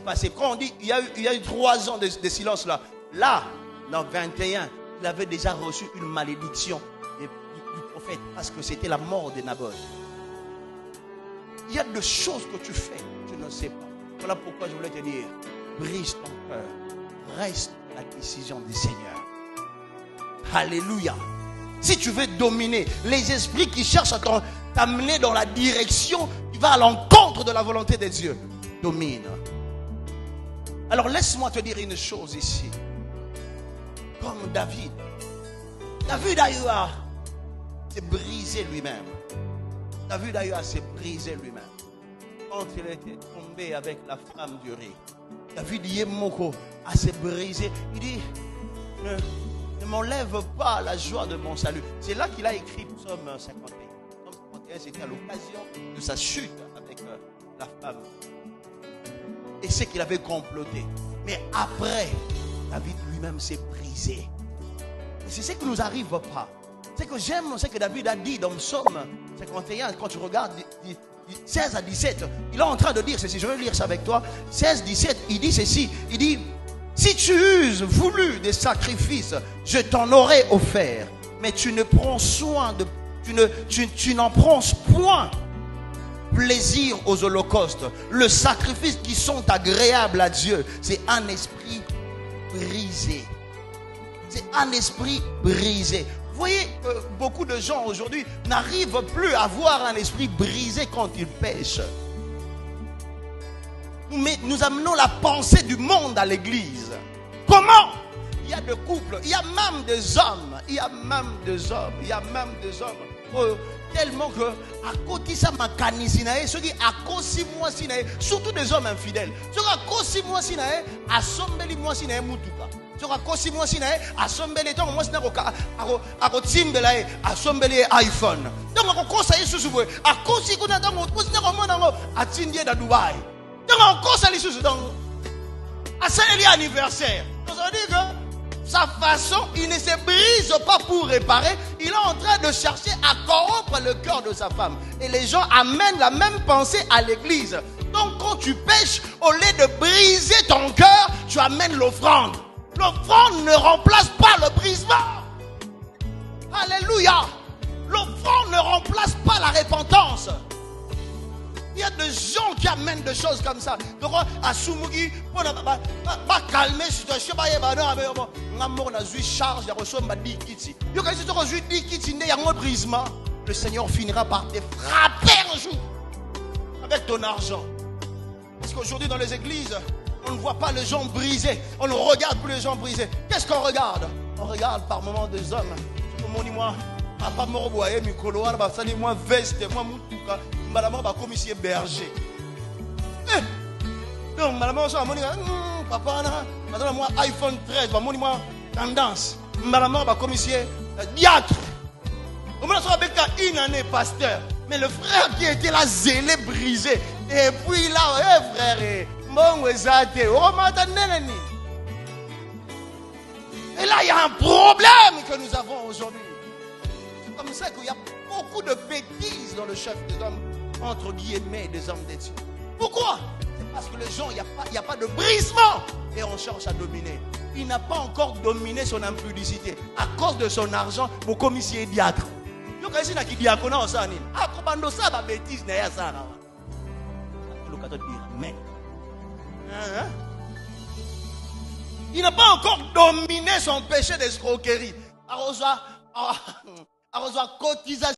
passé. Quand on dit il y a eu 3 ans de silence là, dans 21, il avait déjà reçu une malédiction du prophète parce que c'était la mort de Naboth. Il y a des choses que tu fais, tu ne sais pas. Voilà pourquoi je voulais te dire, brise ton cœur, reste la décision du Seigneur. Alléluia. Si tu veux dominer les esprits qui cherchent à t'amener dans la direction qui va à l'encontre de la volonté de Dieu, domine. Alors laisse-moi te dire une chose ici. Comme David d'ailleurs s'est brisé lui-même. David d'ailleurs s'est brisé lui-même. Quand il était tombé avec la femme du riz, David Yemoko s'est brisé. Il dit, ne m'enlève pas la joie de mon salut. C'est là qu'il a écrit Psaume 51. Psaume 51, c'était à l'occasion de sa chute avec la femme. Et c'est qu'il avait comploté. Mais après, David lui-même s'est brisé. Et c'est ce qui ne nous arrive pas. C'est que j'aime ce que David a dit dans Psaume 51. Quand tu regardes 16 à 17, il est en train de dire ceci. Je vais lire ça avec toi. 16, 17, il dit ceci. Il dit, si tu uses voulu des sacrifices, je t'en aurais offert. Mais tu ne prends soin de... Tu n'en prends point plaisir aux holocaustes. Le sacrifice qui sont agréables à Dieu, c'est un esprit brisé. C'est un esprit brisé. Vous voyez que beaucoup de gens aujourd'hui n'arrivent plus à avoir un esprit brisé quand ils pêchent. Nous amenons la pensée du monde à l'église. Comment? Il y a des couples, il y a même des hommes, tellement que à côté ça m'a canisinaé, ceux qui à côté moi sinaé, surtout des hommes infidèles. Ceux qui à côté moi sinaé, à sombeli moi sinaé mutuka. Ceux qui à côté moi sinaé, à sombeli temps moi sinaé à côté mbelaé, à sombeli iPhone. Donc on conseille sous sous à côté qu'on a dans on sinaé comment dans à tindie dans Dubaï. Donc on conseille sous dans à célébrer anniversaire. Donc ça veut dire que sa façon, il ne se brise pas pour réparer. Il est en train de chercher à corrompre le cœur de sa femme. Et les gens amènent la même pensée à l'église. Donc quand tu pêches, au lieu de briser ton cœur, tu amènes l'offrande. L'offrande ne remplace pas le brisement. Alléluia. L'offrande ne remplace pas la repentance. Il y a des gens qui amènent des choses comme ça. Donc, à Soumugi, on va calmer la situation. Le Seigneur finira par te frapper un jour avec ton argent. Parce qu'aujourd'hui, dans les églises, on ne voit pas les gens brisés. On ne regarde plus les gens brisés. Qu'est-ce qu'on regarde? On regarde par moments des hommes. Moi, papa morboye mikolo wana basali moi veste moi mutuka malama ba commissaire berger donc malama so amoni papa na madame moi iPhone 13 ba moni moi tendance malama ba commissaire diacre on m'a so avec une année pasteur mais le frère qui était là zélé brisé et puis là frère mbongo ezate o mata nene. Et là il y a un problème que nous avons aujourd'hui. Comme ça qu'il y a beaucoup de bêtises dans le chef des hommes, entre guillemets, des hommes de Dieu. Pourquoi? C'est parce que les gens, il n'y a pas de brisement. Et on cherche à dominer. Il n'a pas encore dominé son impudicité. À cause de son argent, mon commissaire est diacre. Donc, ici, il y a qui diacona en sanine. Ah, comment ça, ma bêtise, n'est pas ça. L'occasion de dire amen. Il n'a pas encore dominé son péché d'escroquerie. Arrosoir cotisation.